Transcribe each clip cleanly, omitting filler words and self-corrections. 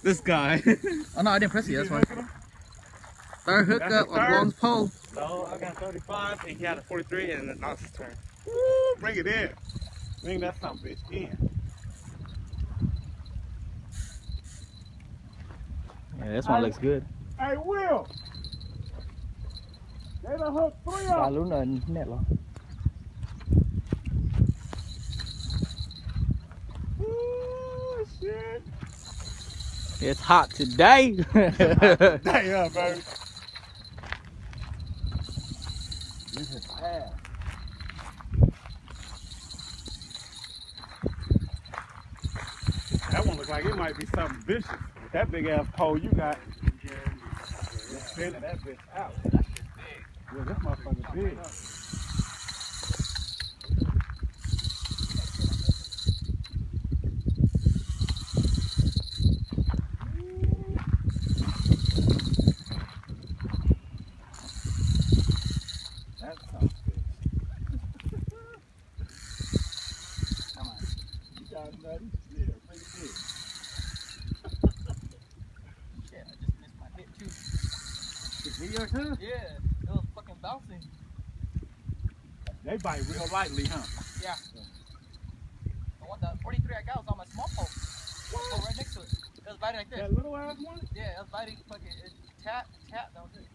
This guy. Oh no, I didn't press it. That's why. Third hookup of long pole. No, I got 35 and he had a 43 and then now it's his turn. Woo, bring it in. Bring that son bitch in. Yeah, this one looks good. Hey, Will. They done hooked 3 up. Lalo na net lo. Ooh, shit. It's hot today. Damn, baby. This is ass. That one looks like it might be something vicious. With that big ass pole you got. You're spinning that bitch out. Yeah, this motherfucker's big. That sounds good. Come on. You got nothing? Yeah, bring it in. Shit, I just missed my hit too. The video too? Yeah, it was fucking bouncing. They bite real lightly, huh? Yeah. The one, the 43 I got was on my small pole. Oh, right next to it. It was biting like this. That little ass one? Yeah, it was biting fucking tap, that was it.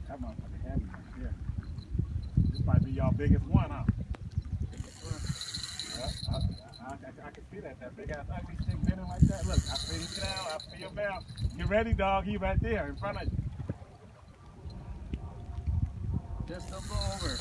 That motherfucker heavy right there. This might be y'all biggest one, huh? Yeah, I can see that big ass ugly stick bending like that. Look, I feel you down, I feel your bell. You ready, dog? He right there in front of you. Just a little over.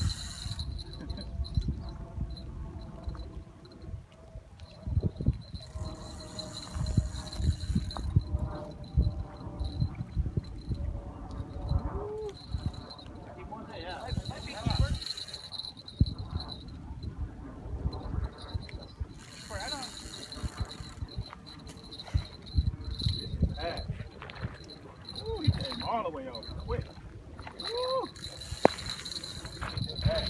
Ooh, he came all the way over quick. Ooh. Hey.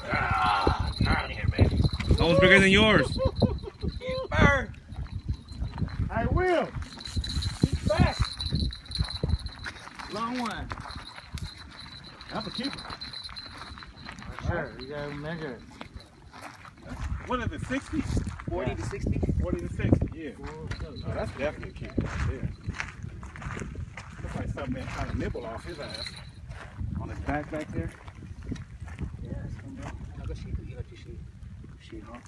Ah, out here, baby. That one's bigger than yours. Keeper. Hey, Will. Keep back. Long one. That's a keeper. Sure, you gotta measure it. What is it, 60? 40 to 60? 40 to 60, yeah. Oh, that's definitely a keeper right there. Looks like something been trying to nibble off his ass. On his back there. Yeah, it's from there. Another sheet, you got your sheet. Shit, huh?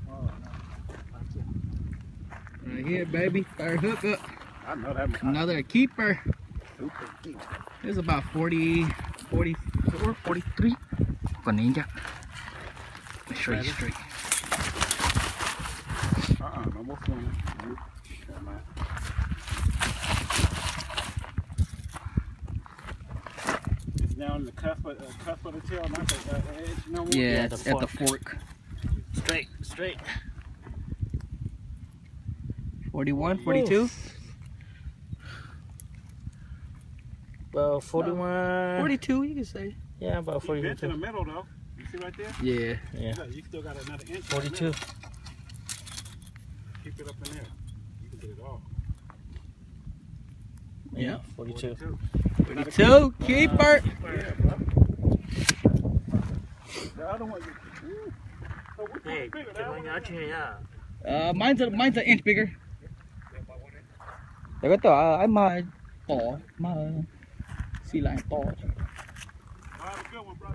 Oh, no. Right here, baby. Third hookup. I know that. Another keeper. Super keeper. It's about 40, 44, 43. Còn ninja. Straight. No more swimming. It's now in the cusp of the tail, not the edge no more. Yeah, it's at the fork. Straight. 41, 42? About 41. 42, you can say. Yeah, about 42. It's in the middle though. You see right there? Yeah. You still got another inch. 42. Right. Keep it up in there. You can get it all. Yeah, 42. 42, keeper. Yeah, bro. The other one. So which Hey, one's bigger? That one or that one? Mine's an inch bigger. Để có tỏ ai mà to mà xì lại to.